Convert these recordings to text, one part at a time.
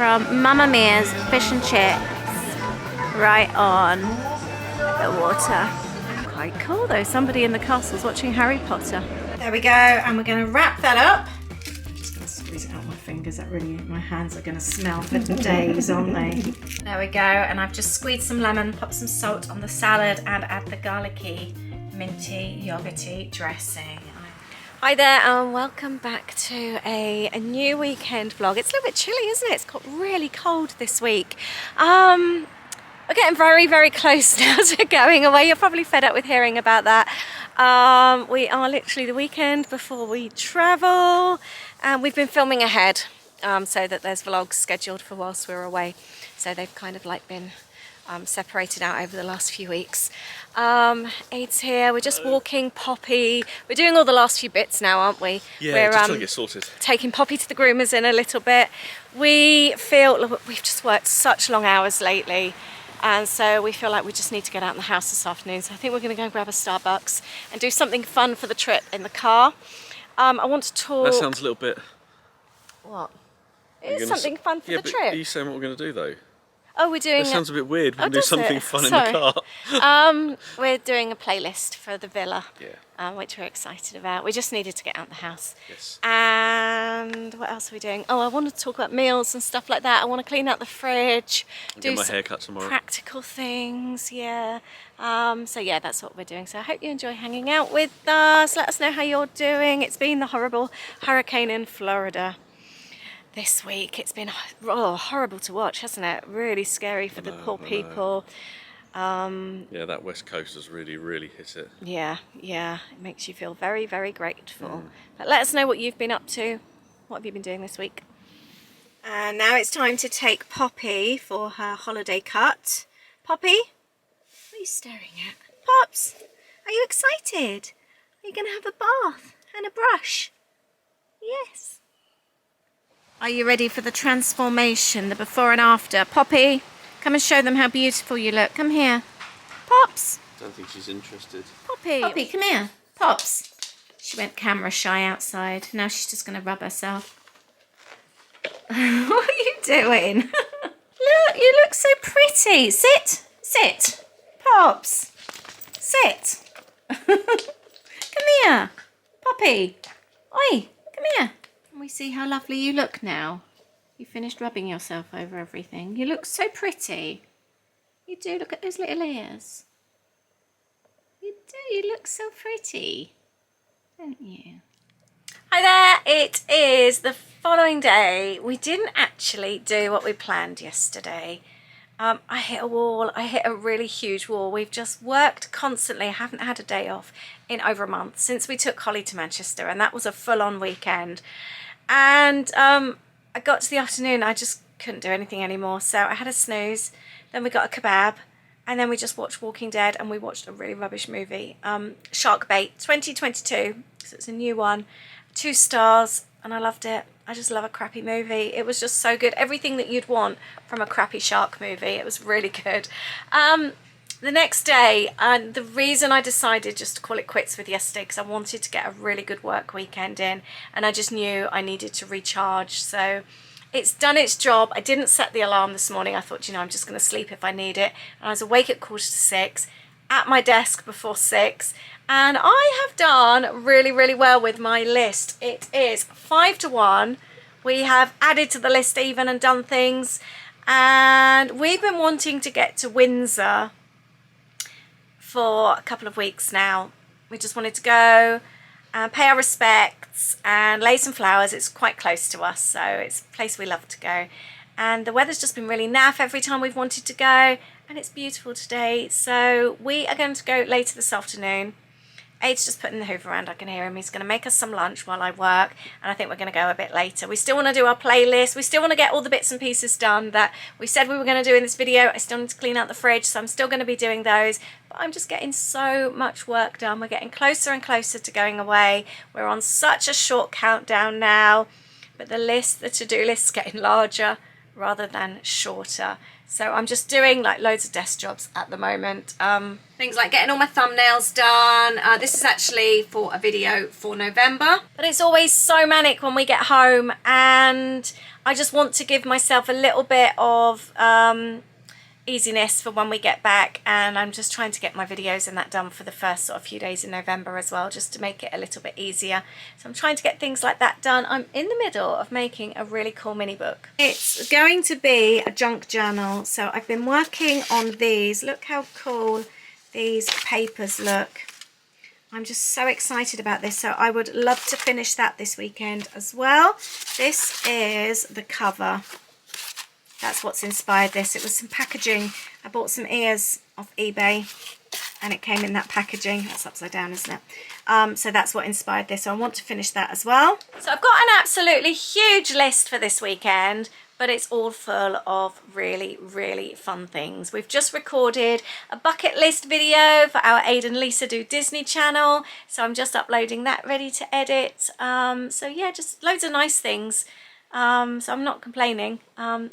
from Mamma Mia's fish and chips right on the water. Quite cool though, somebody in the castle's watching Harry Potter. There we go, and we're going to wrap that up. Just going to squeeze it out my fingers, my hands are going to smell for days, aren't they? There we go, and I've just squeezed some lemon, popped some salt on the salad and add the garlicky, minty, yogurty dressing. Hi there and welcome back to a new weekend vlog. It's a little bit chilly, isn't it? It's got really cold this week. We're getting very, very close now to going away. You're probably fed up with hearing about that. We are literally the weekend before we travel, and we've been filming ahead so that there's vlogs scheduled for whilst we're away. So they've kind of like been separated out over the last few weeks. Aid's here, we're just walking Poppy. We're doing all the last few bits now, aren't we? Yeah, we're just trying to get sorted. Taking Poppy to the groomers in a little bit. We feel we've just worked such long hours lately, and so we feel like we just need to get out in the house this afternoon. So I think we're going to go and grab a Starbucks and do something fun for the trip in the car. I want to talk... That sounds a little bit... What? It is something fun for the trip. Are you saying what we're going to do though? Oh, we're doing... That sounds a bit weird. We're going to do something fun Sorry. in the car. We're doing a playlist for the villa, yeah. Which we're excited about. We just needed to get out of the house. Yes. And what else are we doing? Oh, I want to talk about meals and stuff like that. I want to clean out the fridge. Get my hair cut tomorrow. Practical things, yeah. So yeah, that's what we're doing. So I hope you enjoy hanging out with us. Let us know how you're doing. It's been the horrible hurricane in Florida this week. It's been horrible to watch, hasn't it? Really scary for the poor people. Yeah, that west coast has really, really hit it. Yeah, it makes you feel very, very grateful. But let us know what you've been up to. What have you been doing this week? And now it's time to take Poppy for her holiday cut. Poppy, what are you staring at? Pops, are you excited? Are you going to have a bath and a brush? Yes. Are you ready for the transformation, the before and after? Poppy, come and show them how beautiful you look. Come here. Pops. I don't think she's interested. Poppy, come here. Pops. She went camera shy outside. Now she's just going to rub herself. What are you doing? Look, you look so pretty. Sit. Pops. Sit. Come here. Poppy. Oi, come here. Can we see how lovely you look now? You finished rubbing yourself over everything. You look so pretty. You do. Look at those little ears. You do. You look so pretty, don't you? Hi there. It is the following day. We didn't actually do what we planned yesterday. I hit a wall. I hit a really huge wall. We've just worked constantly. I haven't had a day off in over a month since we took Holly to Manchester, and that was a full-on weekend. And I got to the afternoon, I just couldn't do anything anymore, so I had a snooze. Then we got a kebab, and then we just watched Walking Dead, and we watched a really rubbish movie, Shark Bait 2022, so it's a new one, 2 stars, and I loved it. I just love a crappy movie. It was just so good. Everything that you'd want from a crappy shark movie. It was really good. The next day, the reason I decided just to call it quits with yesterday, because I wanted to get a really good work weekend in, and I just knew I needed to recharge. So it's done its job. I didn't set the alarm this morning. I thought, you know, I'm just going to sleep if I need it. And I was awake at 6:15, at my desk before 6, and I have done really, really well with my list. It is 5 to 1. We have added to the list even and done things, and we've been wanting to get to Windsor for a couple of weeks now. We just wanted to go and pay our respects and lay some flowers. It's quite close to us, so it's a place we love to go. And the weather's just been really naff every time we've wanted to go, and it's beautiful today. So we are going to go later this afternoon. Aid's just putting the hoover around, I can hear him. He's going to make us some lunch while I work, and I think we're going to go a bit later. We still want to do our playlist. We still want to get all the bits and pieces done that we said we were going to do in this video. I still need to clean out the fridge, so I'm still going to be doing those. But I'm just getting so much work done. We're getting closer and closer to going away. We're on such a short countdown now, but the to-do list is getting larger rather than shorter. So I'm just doing like loads of desk jobs at the moment. Things like getting all my thumbnails done. This is actually for a video for November. But it's always so manic when we get home, and I just want to give myself a little bit of easiness for when we get back, and I'm just trying to get my videos and that done for the first sort of few days in November as well, just to make it a little bit easier. So I'm trying to get things like that done. I'm in the middle of making a really cool mini book. It's going to be a junk journal, so I've been working on these. Look how cool these papers look. I'm just so excited about this, so I would love to finish that this weekend as well. This is the cover. That's what's inspired this. It was some packaging. I bought some ears off eBay and it came in that packaging. That's upside down, isn't it? So that's what inspired this. So I want to finish that as well. So I've got an absolutely huge list for this weekend, but it's all full of really, really fun things. We've just recorded a bucket list video for our Aid and Lisa Do Disney channel. So I'm just uploading that, ready to edit. So yeah, just loads of nice things. So I'm not complaining.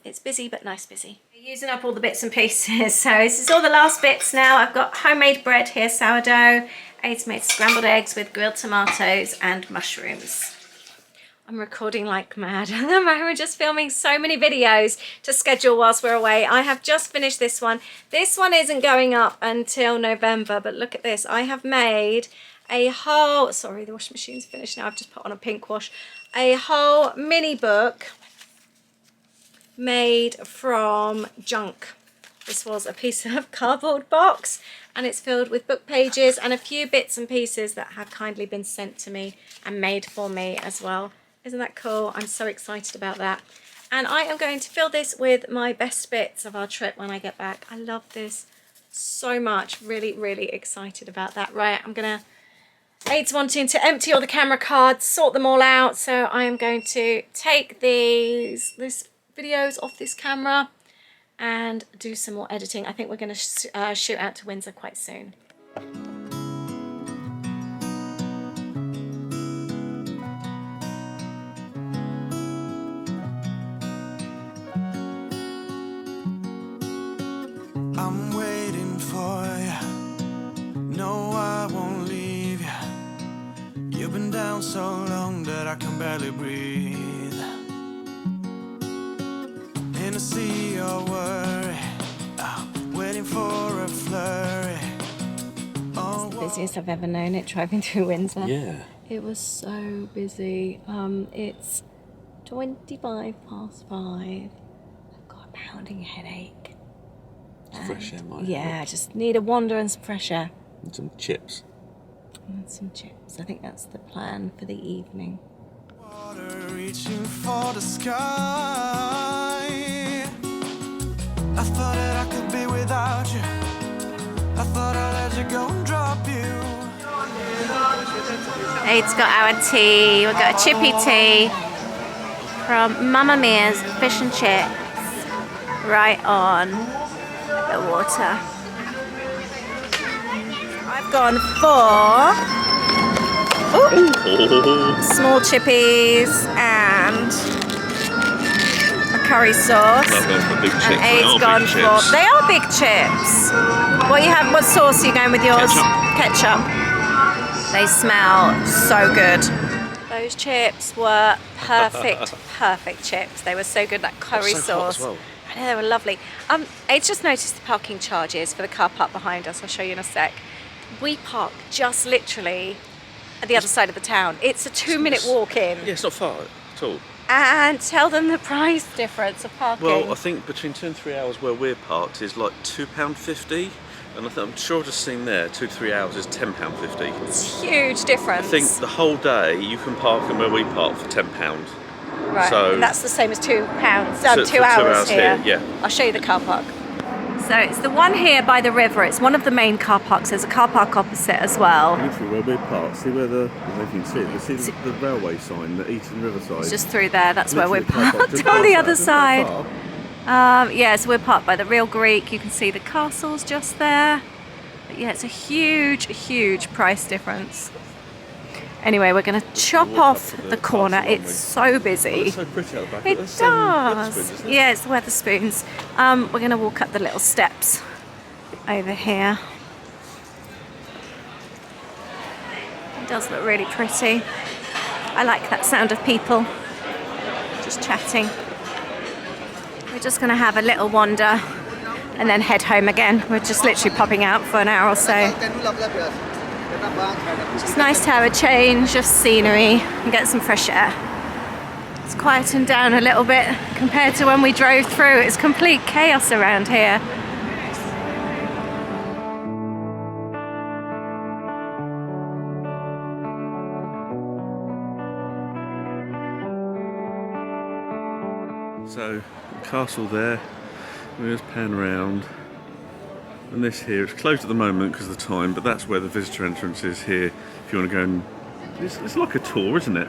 It's busy, but nice busy. Using up all the bits and pieces. So this is all the last bits now. I've got homemade bread here, sourdough. Aid's made scrambled eggs with grilled tomatoes and mushrooms. I'm recording like mad. We're just filming so many videos to schedule whilst we're away. I have just finished this one. This one isn't going up until November, but look at this. I have made a whole, sorry, the washing machine's finished now. I've just put on a pink wash. A whole mini book made from junk. This was a piece of cardboard box, and it's filled with book pages and a few bits and pieces that have kindly been sent to me and made for me as well. Isn't that cool? I'm so excited about that. And I am going to fill this with my best bits of our trip when I get back. I love this so much. Really, really excited about that. Right, I'm gonna, Aid's wanting to empty all the camera cards, sort them all out. So I am going to take these videos off this camera and do some more editing. I think we're going to shoot out to Windsor quite soon. I'm waiting for you. No, I won't leave you. You've been down so long that I can barely breathe. In a sea of worry, waiting for a flurry. It's the busiest I've ever known it, driving through Windsor. Yeah. It was so busy. It's 5:25. I've got a pounding headache. It's fresh air, mate. Yeah, I just need a wander and some fresh air. And some chips. And some chips. I think that's the plan for the evening. Water reaching for the sky. I thought that I could be without you. I thought I'd let you go and drop you. Aid's got our tea. We've got a chippy tea from Mamma Mia's Fish and Chips. Right on the water. I've gone for small chippies and a curry sauce. The big chips. And Aid's gone for, they are big chips. What sauce are you going with yours? Ketchup. They smell so good. Those chips were perfect, perfect chips. They were so good, that curry sauce. I know, they were lovely. Aid's just noticed the parking charges for the car park behind us. I'll show you in a sec. We park just literally at the other side of the town. It's a 2-minute walk in. Yeah, it's not far at all. And tell them the price difference of parking. Well, I think between 2 and 3 hours where we're parked is like £2.50. And I'm sure I've just seen there, 2 to 3 hours is £10.50. It's a huge difference. I think the whole day you can park in where we park for £10. Right, so, and that's the same as £2. So 2 hours here. Yeah. I'll show you the car park. So it's the one here by the river. It's one of the main car parks. There's a car park opposite as well. Literally where we're parked, see where the, if you can see it, see the railway sign, the Eton Riverside. It's just through there. That's where we're Literally parked on the other side. Yeah, so we're parked by the Real Greek. You can see the castles just there. But yeah, it's a huge, huge price difference. Anyway, we're going to chop off the corner. It's so busy. It's so pretty out the back. It That's does. Wetherspoons, isn't it? Yeah, it's the Wetherspoons. We're going to walk up the little steps over here. It does look really pretty. I like that sound of people just chatting. We're just going to have a little wander and then head home again. We're just literally popping out for an hour or so. It's nice to have a change of scenery and get some fresh air. It's quietened down a little bit compared to when we drove through. It's complete chaos around here. So, the castle there, we just pan around, and this here, it's closed at the moment because of the time, but that's where the visitor entrance is here, if you want to go and, it's like a tour, isn't it?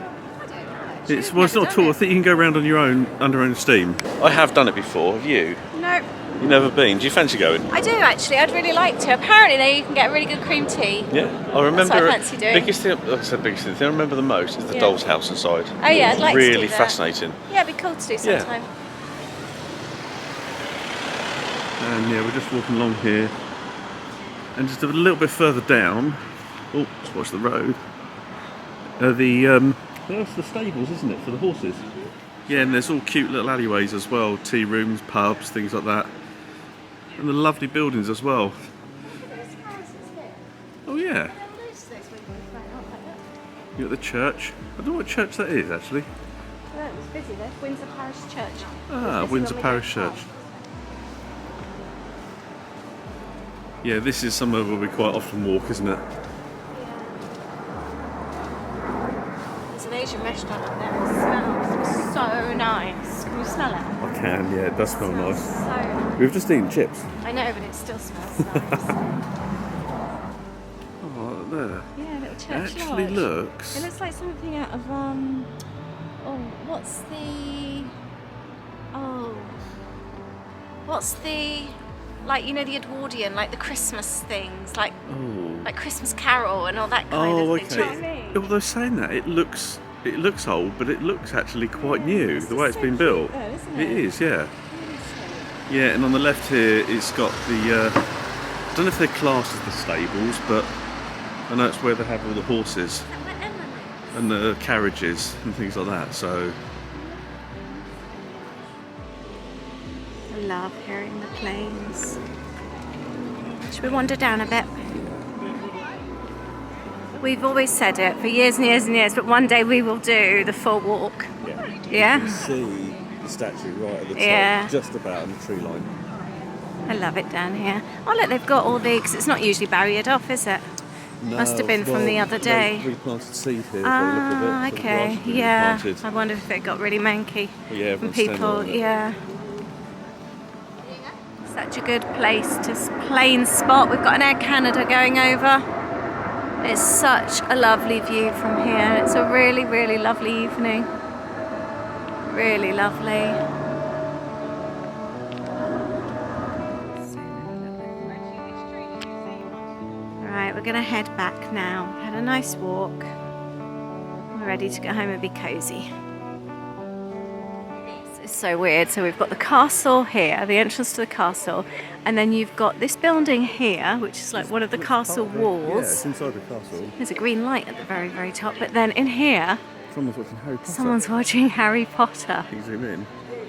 It's not a tour, I think you can go around on your own, under your own steam. I have done it before, have you? No, You've never been? Do you fancy going? I do actually. I'd really like to. Apparently there you can get really good cream tea. Yeah, I remember. That's what I fancy doing. Biggest thing, like I said, biggest thing I remember the most is the doll's house inside. Oh yeah, I'd like to do Really that. fascinating. Yeah, it'd be cool to do Yeah. sometime. And yeah, we're just walking along here, and just a little bit further down, oh, let's watch the road, that's the stables, isn't it, for the horses? Yeah, and there's all cute little alleyways as well, tea rooms, pubs, things like that. And the lovely buildings as well. Oh yeah. You're at the church. I don't know what church that is actually. Oh, it was busy there. Windsor Parish Church. Ah, Windsor Parish Church. Yeah, this is somewhere where we quite often walk, isn't it? There's an Asian restaurant up there. It smells so nice. Can you smell it? I can, yeah, it does smell nice. So nice. We've just eaten chips. I know, but it still smells nice. Oh, there. Yeah, a little It church actually lodge. looks. It looks like something out of what's the like, you know, the Edwardian, like the Christmas things, like Christmas Carol and all that kind of thing. Do you know what I mean? Although saying that, it looks old, but it looks actually quite new. The way it's been built. Though, isn't It is, yeah. Yeah, and on the left here, it's got the. I don't know if they're classed as the stables, but I know it's where they have all the horses and the carriages and things like that. So. I love hearing the planes. Should we wander down a bit? We've always said it for years and years and years, but one day we will do the full walk. Yeah? You can see the statue right at the top, Yeah. just about on the tree line. I love it down here. Oh look, they've got all the, because it's not usually barriered off, is it? No, Must have been from the other day. They replanted seed here. by the look of it, Ah, so the okay, grass has been yeah. replanted. I wonder if it got really manky But yeah, from everyone's standing people. on it. Yeah. Such a good place to plain spot. We've got an Air Canada going over. It's such a lovely view from here. It's a really, really lovely evening. Really lovely. Right, we're going to head back now. Had a nice walk. We're ready to go home and be cozy. It's so weird. So we've got the castle here, the entrance to the castle, and then you've got this building here, which is like one of the castle Yeah, walls. it's inside the castle. There's a green light at the very, very top, but then in here, Someone's watching Harry Potter. someone's watching Harry Potter. Can you zoom in?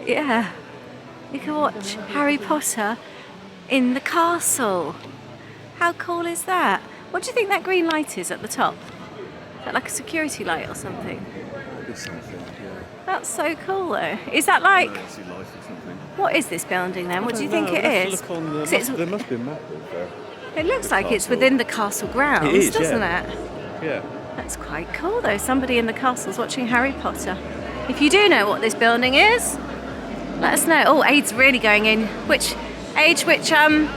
Yeah, you can watch Harry Potter in the castle. How cool is that? What do you think that green light is at the top? Is that like a security light or something? It's something, yeah. That's so cool though. Is that like, Emergency light or something. what is this building then? What do you think No, it we'll have to is? look on the- 'Cause it's- there must be a map of It looks the like it's castle. within the castle grounds, It is, doesn't yeah. it? Yeah. That's quite cool though. Somebody in the castle's watching Harry Potter. If you do know what this building is, let us know. Oh, Aid's really going in. Which age? Which Can't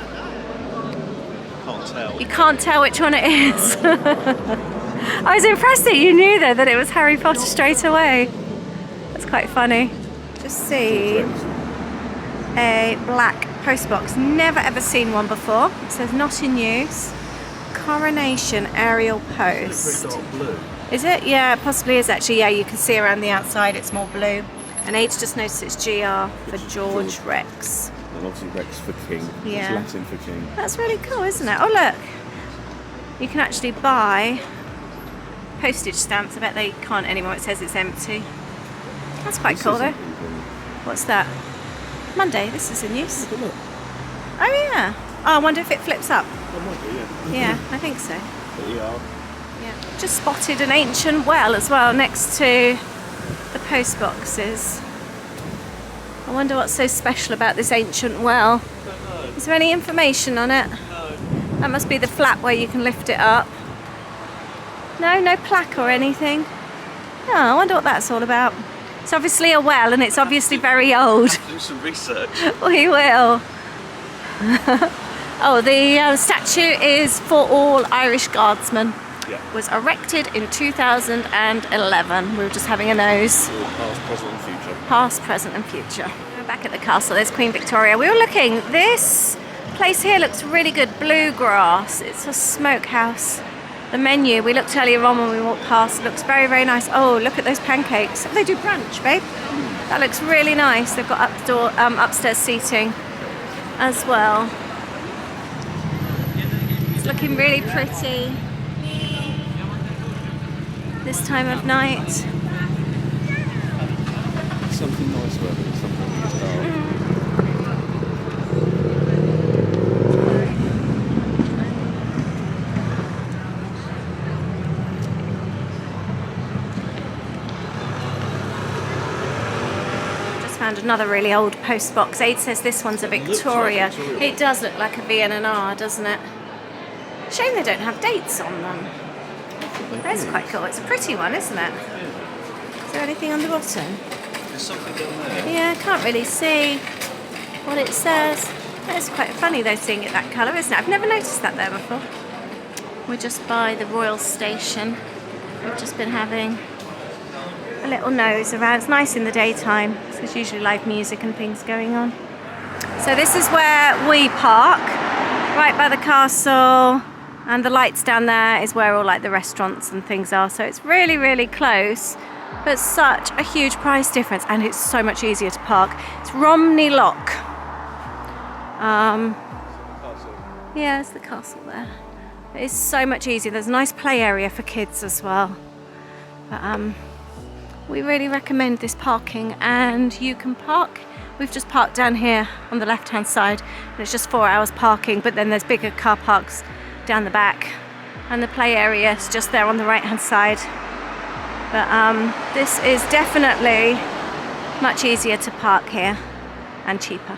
tell. You can't tell which one it is. I was impressed that you knew though that it was Harry Potter straight away. That's quite funny. Just see a black postbox. Never ever seen one before. It says not in use. Coronation aerial post. Pretty dark blue. Is it? Yeah, it possibly is actually. Yeah, you can see around the outside it's more blue. And Aid's just noticed it's GR for George Rex. And obviously Rex for king. Yeah. It's Latin for king. That's really cool, isn't it? Oh look, you can actually buy postage stamps. I bet they can't anymore. It says it's empty. That's quite cool though. What's that? Monday. This is in use. Look. Oh yeah. Oh, I wonder if it flips up. That might be, yeah. Yeah, I think so. But yeah. Yeah. Just spotted an ancient well as well next to the post boxes. I wonder what's so special about this ancient well. Is there any information on it? No. That must be the flap where you can lift it up. No plaque or anything. Oh, I wonder what that's all about. It's obviously a well and it's obviously very old. Do some research. We will. Oh, the statue is for all Irish Guardsmen. Yeah. Was erected in 2011. We were just having a nose. All past, present and future. Past, present and future. We're back at the castle. There's Queen Victoria. We were looking. This place here looks really good. Bluegrass. It's a smokehouse. The menu, we looked earlier on when we walked past, looks very, very nice. Oh, look at those pancakes. They do brunch, babe. That looks really nice. They've got upstairs seating as well. It's looking really pretty this time of night. Something nice about it, something that's dark. Found another really old post box. Aid says this one's a Victoria. It does look like a V&R, doesn't it? Shame they don't have dates on them. That's quite cool. It's a pretty one, isn't it? Is there anything on the bottom? There's something down there. Yeah, I can't really see what it says. It's quite funny though seeing it that colour, isn't it? I've never noticed that there before. We're just by the Royal Station. We've just been having a little nose around. It's nice in the daytime, so there's usually live music and things going on. So this is where we park, right by the castle, and the lights down there is where all like the restaurants and things are, so it's really, really close, but such a huge price difference, and it's so much easier to park. It's Romney Lock. Yeah, it's the castle there. It's so much easier. There's a nice play area for kids as well. But we really recommend this parking, and you can park. We've just parked down here on the left hand side, and it's just 4 hours parking, but then there's bigger car parks down the back, and the play area is just there on the right hand side. But this is definitely much easier to park here and cheaper.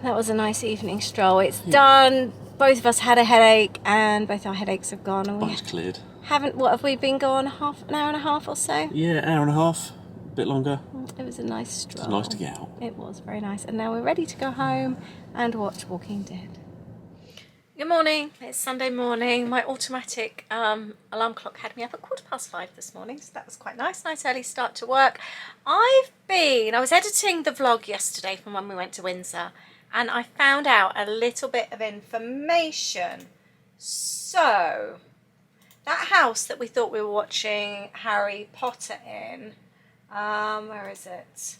That was a nice evening stroll. It's done. Both of us had a headache, and both our headaches have gone, and we Mine's cleared. haven't. What have we been going? An hour and a half or so? Yeah, hour and a half. A bit longer. It was a nice stroll. It's nice to get out. It was very nice. And now we're ready to go home and watch Walking Dead. Good morning. It's Sunday morning. My automatic alarm clock had me up at 5:15 this morning, so that was quite nice. Nice early start to work. I was editing the vlog yesterday from when we went to Windsor, and I found out a little bit of information. So that house that we thought we were watching Harry Potter in, where is it?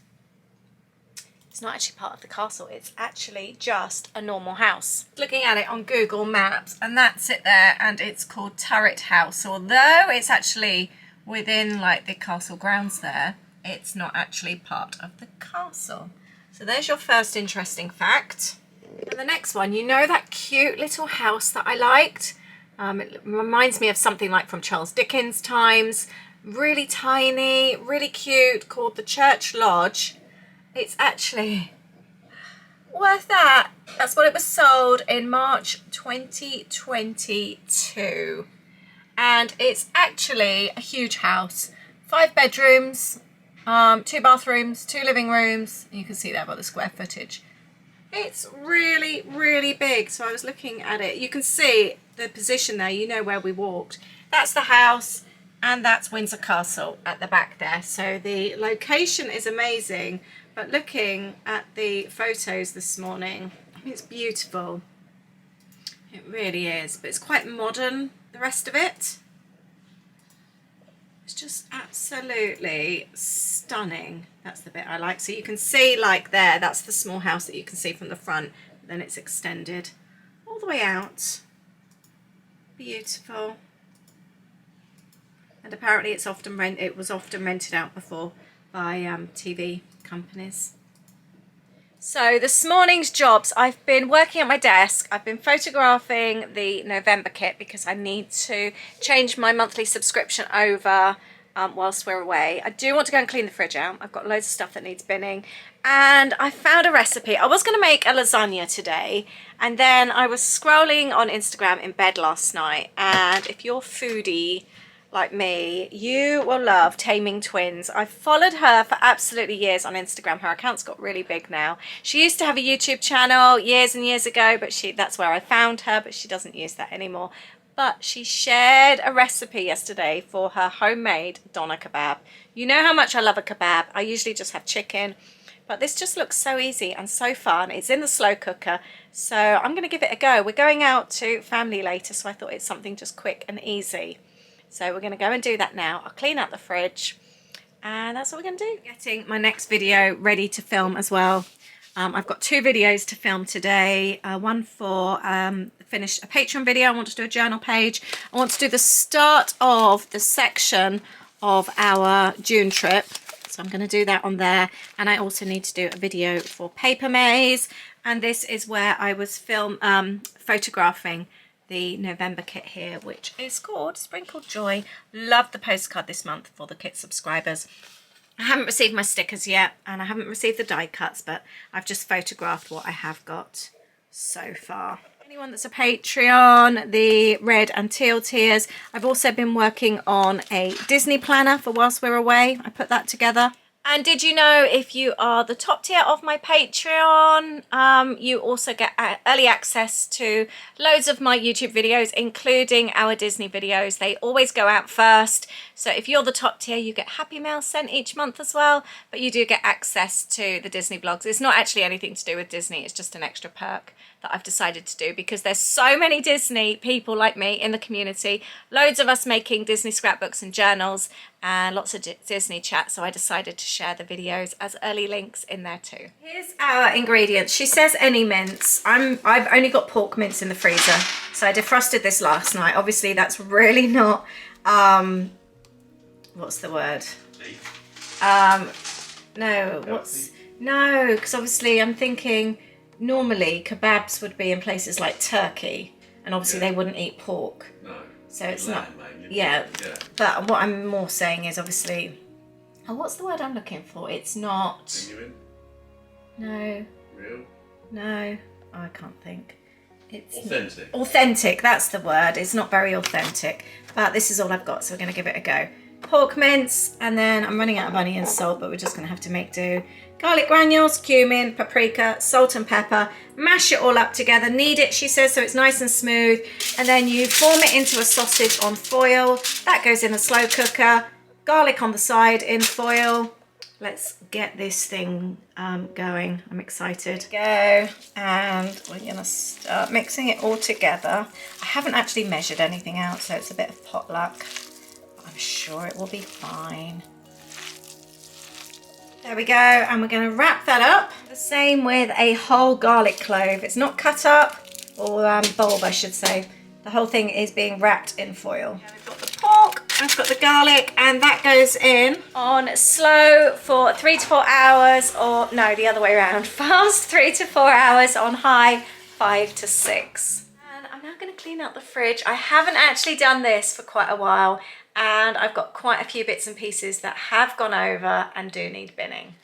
It's not actually part of the castle. It's actually just a normal house. Looking at it on Google Maps, and that's it there, and it's called Turret House. Although it's actually within like the castle grounds there, it's not actually part of the castle. So there's your first interesting fact. And the next one, you know that cute little house that I liked? It reminds me of something like from Charles Dickens' times. Really tiny, really cute, called the Church Lodge. It's actually worth that. That's what it was sold in March 2022. And it's actually a huge house. 5 bedrooms, 2 bathrooms, 2 living rooms. You can see there by the square footage. It's really, really big. So I was looking at it. You can see the position there. You know where we walked. That's the house, and that's Windsor Castle at the back there. So the location is amazing. But looking at the photos this morning, I mean, it's beautiful. It really is. But it's quite modern, the rest of it. It's just absolutely stunning. That's the bit I like. So you can see like there, that's the small house that you can see from the front. Then it's extended all the way out. Beautiful. And apparently it was often rented out before by TV companies. So this morning's jobs, I've been working at my desk. I've been photographing the November kit because I need to change my monthly subscription over whilst we're away. I do want to go and clean the fridge out. I've got loads of stuff that needs binning. And I found a recipe. I was going to make a lasagna today. And then I was scrolling on Instagram in bed last night. And if you're foodie like me, you will love Taming Twins. I've followed her for absolutely years on Instagram. Her account's got really big now. She used to have a YouTube channel years and years ago, but that's where I found her, but she doesn't use that anymore. But she shared a recipe yesterday for her homemade doner kebab. You know how much I love a kebab. I usually just have chicken, but this just looks so easy and so fun. It's in the slow cooker, so I'm going to give it a go. We're going out to family later, so I thought it's something just quick and easy. So we're going to go and do that now. I'll clean out the fridge and that's what we're going to do. Getting my next video ready to film as well. I've got 2 videos to film today. One for finish a Patreon video. I want to do a journal page. I want to do the start of the section of our June trip. So I'm going to do that on there. And I also need to do a video for Paper Maze. And this is where I was photographing the November kit here, which is called Sprinkled Joy. Love the postcard this month for the kit subscribers. I haven't received my stickers yet, and I haven't received the die cuts, but I've just photographed what I have got so far. Anyone that's a Patreon, the red and teal tiers. I've also been working on a Disney planner for whilst we're away. I put that together. And did you know, if you are the top tier of my Patreon, you also get early access to loads of my YouTube videos, including our Disney videos. They always go out first. So if you're the top tier, you get Happy Mail sent each month as well. But you do get access to the Disney vlogs. It's not actually anything to do with Disney. It's just an extra perk that I've decided to do because there's so many Disney people like me in the community. Loads of us making Disney scrapbooks and journals and lots of Disney chat. So I decided to share the videos as early links in there too. Here's our ingredients. She says any mince. I've only got pork mince in the freezer. So I defrosted this last night. Obviously that's really not, what's the word? No, no, because obviously I'm thinking normally kebabs would be in places like Turkey, and obviously they wouldn't eat pork. No. So it's not, yeah. But what I'm more saying is obviously, oh, what's the word I'm looking for? It's not. Genuine? No. Real? No, I can't think. It's authentic. Authentic, that's the word. It's not very authentic, but this is all I've got, so we're going to give it a go. Pork mince, and then I'm running out of onion and salt, but we're just going to have to make do. Garlic granules, cumin, paprika, salt and pepper. Mash it all up together. Knead it, she says, so it's nice and smooth. And then you form it into a sausage on foil. That goes in a slow cooker. Garlic on the side in foil. Let's get this thing going. I'm excited. Go, and we're going to start mixing it all together. I haven't actually measured anything out, so it's a bit of potluck. I'm sure it will be fine. There we go, and we're going to wrap that up. The same with a whole garlic clove. It's not cut up, or bulb I should say. The whole thing is being wrapped in foil. We've got the pork, I've got the garlic, and that goes in on slow for 3 to 4 hours, or no, the other way around. Fast 3 to 4 hours, on high 5 to 6. And I'm now going to clean out the fridge. I haven't actually done this for quite a while, and I've got quite a few bits and pieces that have gone over and do need binning.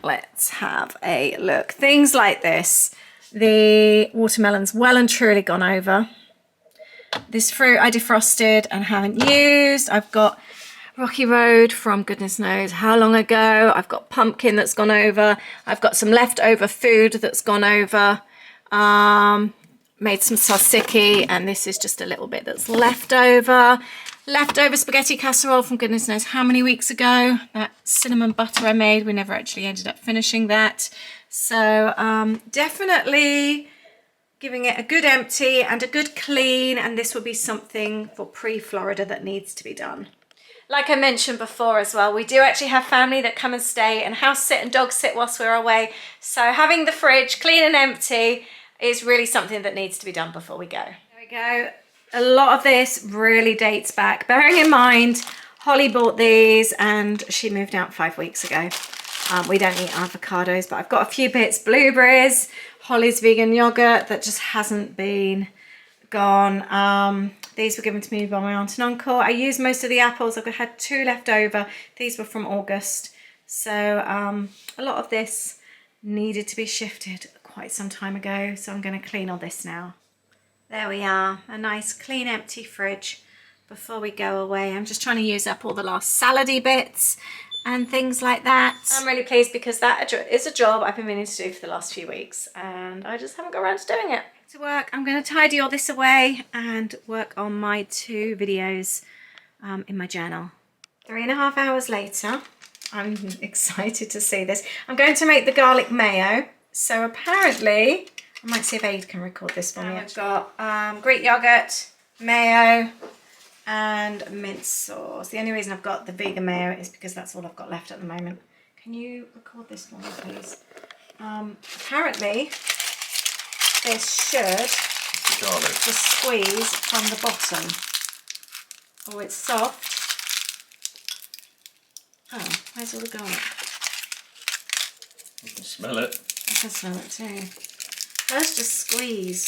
Let's have a look. Things like this. The watermelon's well and truly gone over. This fruit I defrosted and haven't used. I've got Rocky Road from goodness knows how long ago. I've got pumpkin that's gone over. I've got some leftover food that's gone over. Made some tzatziki, and this is just a little bit that's left over. Leftover spaghetti casserole from goodness knows how many weeks ago. That cinnamon butter I made, we never actually ended up finishing that. So definitely giving it a good empty and a good clean, and this will be something for pre-Florida that needs to be done. like I mentioned before as well, we do actually have family that come and stay and house sit and dog sit whilst we're away. So having the fridge clean and empty is really something that needs to be done before we go. There we go. A lot of this really dates back. Bearing in mind, Holly bought these and she moved out 5 weeks ago. We don't eat avocados, but I've got a few bits. Blueberries, Holly's vegan yogurt that just hasn't been gone. These were given to me by my aunt and uncle. I used most of the apples. I've had 2 left over. These were from August. So a lot of this needed to be shifted quite some time ago. So I'm going to clean all this now. There we are, a nice clean empty fridge before we go away. I'm just trying to use up all the last salady bits and things like that. I'm really pleased because that is a job I've been meaning to do for the last few weeks and I just haven't got around to doing it. To work, I'm going to tidy all this away and work on my 2 videos in my journal. 3.5 hours later, I'm excited to see this. I'm going to make the garlic mayo. So apparently, I might see if Aid can record this for me. I've got Greek yogurt, mayo, and mint sauce. The only reason I've got the vegan mayo is because that's all I've got left at the moment. Can you record this for me, please? Apparently, this should just squeeze from the bottom. Oh, it's soft. Oh, where's all the garlic? You can smell it. I can smell it too. Let's just squeeze.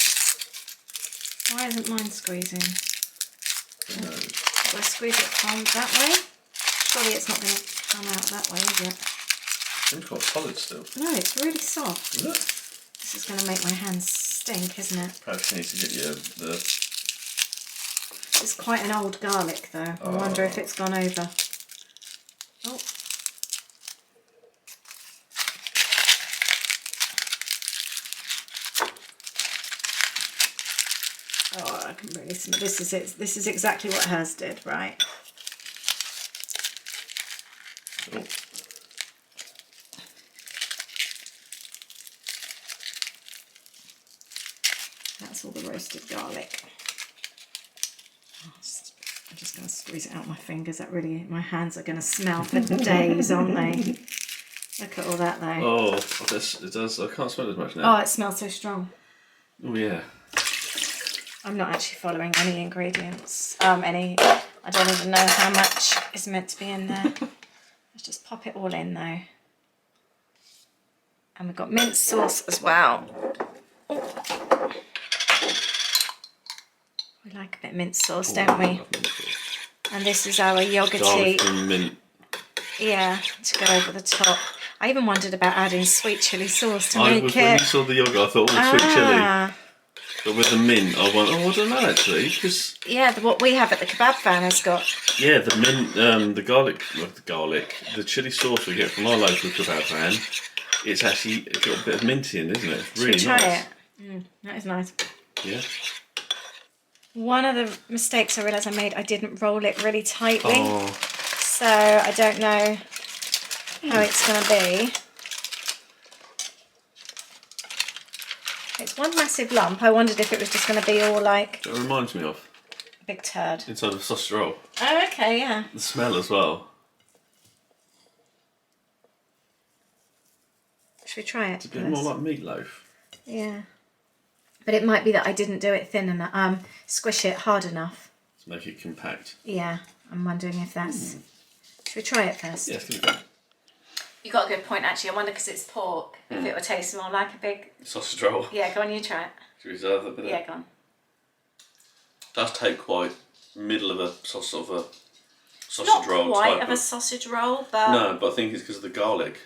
Why isn't mine squeezing? No. Do I squeeze it from that way? Surely it's not going to come out that way, is it? It's quite solid still. No, it's really soft. Is it? This is going to make my hands stink, isn't it? Perhaps you need to get you the... It's quite an old garlic though. I wonder if it's gone over. Oh. Oh, I can really smell. This is it. This is exactly what hers did, right? Oh. That's all the roasted garlic. Oh, I'm just going to squeeze it out my fingers. That really, my hands are going to smell for days, aren't they? Look at all that though. Oh, it does. I can't smell it as much now. Oh, it smells so strong. Oh yeah. I'm not actually following any ingredients. I don't even know how much is meant to be in there. Let's just pop it all in though. And we've got mint sauce as well. Oh. We like a bit of mint sauce, don't we? And this is our yogurty. Garlic and mint. Yeah, to go over the top. I even wondered about adding sweet chilli sauce to make it. When you saw the yogurt, I thought, oh, sweet chilli. But with the mint, I went, oh, I don't know actually, because... Yeah, what we have at the Kebab van has got... Yeah, the mint, the garlic, the chilli sauce we get from our local Kebab van, it's actually got a bit of mint in, isn't it? It's really Should we try nice. it? That is nice. Yeah. One of the mistakes I realised I made, I didn't roll it really tightly. Oh. So I don't know how it's going to be. It's one massive lump. I wondered if it was just going to be all like... It reminds me of a big turd. inside of a sausage roll. Oh, okay, yeah. The smell as well. Should we try it? It's a bit more like meatloaf. Yeah. But it might be that I didn't do it thin enough, squish it hard enough. To make it compact. Yeah, I'm wondering if that's... Should we try it first? Yes, give it a go. You got a good point actually. I wonder because it's pork, if it would taste more like a big... Sausage roll. Yeah, go on, you try it. Should we reserve a bit? Yeah, go on. It does take quite middle of a sausage roll Not type. quite of a sausage roll, but... No, but I think it's because of the garlic.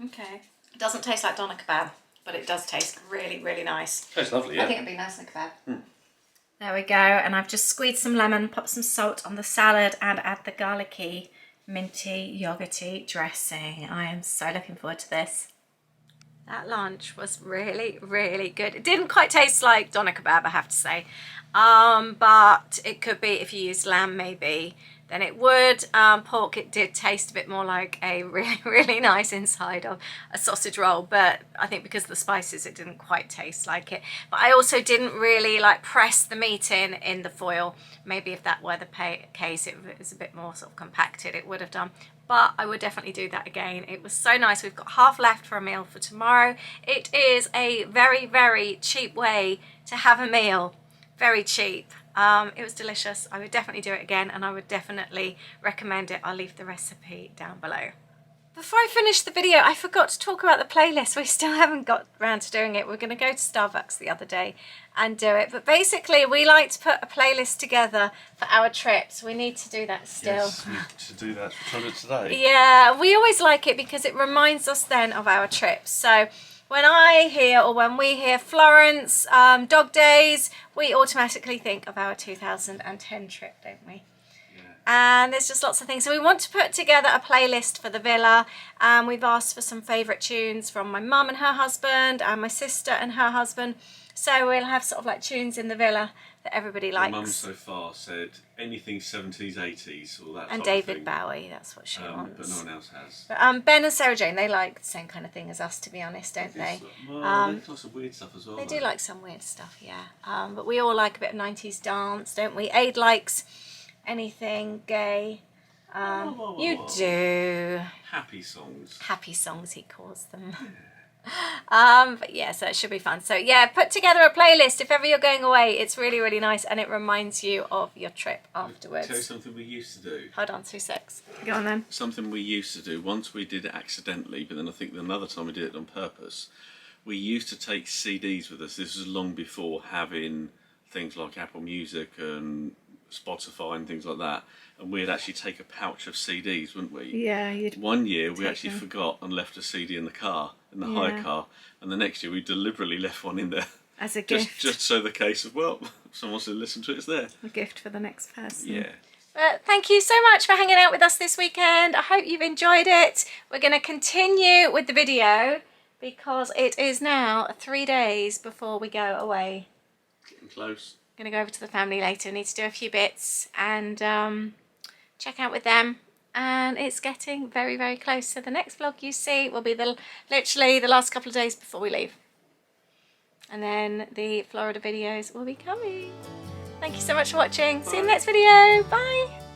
Okay. It doesn't taste like doner kebab, but it does taste really, really nice. Tastes lovely, yeah. I think it'd be nice in a kebab. There we go, and I've just squeezed some lemon, popped some salt on the salad, and add the garlicky, minty, yogurty dressing. I am so looking forward to this. That lunch was really, really good. It didn't quite taste like doner kebab, I have to say, but it could be if you used lamb maybe. than it would. Pork, it did taste a bit more like a really, really nice inside of a sausage roll, but I think because of the spices it didn't quite taste like it. But I also didn't really like press the meat in the foil. Maybe if that were the case, it was a bit more sort of compacted, it would have done. But I would definitely do that again. It was so nice. We've got half left for a meal for tomorrow. It is a very, very cheap way to have a meal. Very cheap. It was delicious. I would definitely do it again, and I would definitely recommend it. I'll leave the recipe down below. Before I finish the video, I forgot to talk about the playlist. We still haven't got around to doing it. We're going to go to Starbucks the other day and do it. But basically, we like to put a playlist together for our trips. We need to do that still. Yes, we should do that for today. Yeah, we always like it because it reminds us then of our trips. So when I hear, or when we hear Florence, Dog Days, we automatically think of our 2010 trip, don't we? And there's just lots of things. So we want to put together a playlist for the villa. We've asked for some favourite tunes from my mum and her husband and my sister and her husband. So we'll have sort of like tunes in the villa that everybody likes. My mum so far said anything 70s, 80s, or that and type David of thing. Bowie, that's what she wants. But no one else has. But, Ben and Sarah Jane, they like the same kind of thing as us, to be honest, don't they? Well, they like some weird stuff as well. They do like some weird stuff, yeah. But we all like a bit of 90s dance, don't we? Aid likes anything gay. You do. Happy songs. Happy songs, he calls them. But yeah, so it should be fun. So yeah, put together a playlist if ever you're going away. It's really, really nice, and it reminds you of your trip afterwards. Tell you something we used to do. Hold on 2 secs. Go on then. Something we used to do. Once we did it accidentally, but then I think another time we did it on purpose. We used to take CDs with us. This was long before having things like Apple Music and Spotify and things like that, and we'd actually take a pouch of CDs, wouldn't we? Yeah, One year we actually forgot and left a CD in the car, in the hire car, and the next year we deliberately left one in there as a gift, just so the case of, well, if someone wants to listen to it, it's there. A gift for the next person. Yeah. But thank you so much for hanging out with us this weekend. I hope you've enjoyed it. We're going to continue with the video because it is now 3 days before we go away. Getting close. Going to go over to the family later. Need to do a few bits and check out with them, and it's getting very, very close. So the next vlog you see will be literally the last couple of days before we leave, and then the Florida videos will be coming. Thank you so much for watching. See you in the next video. Bye.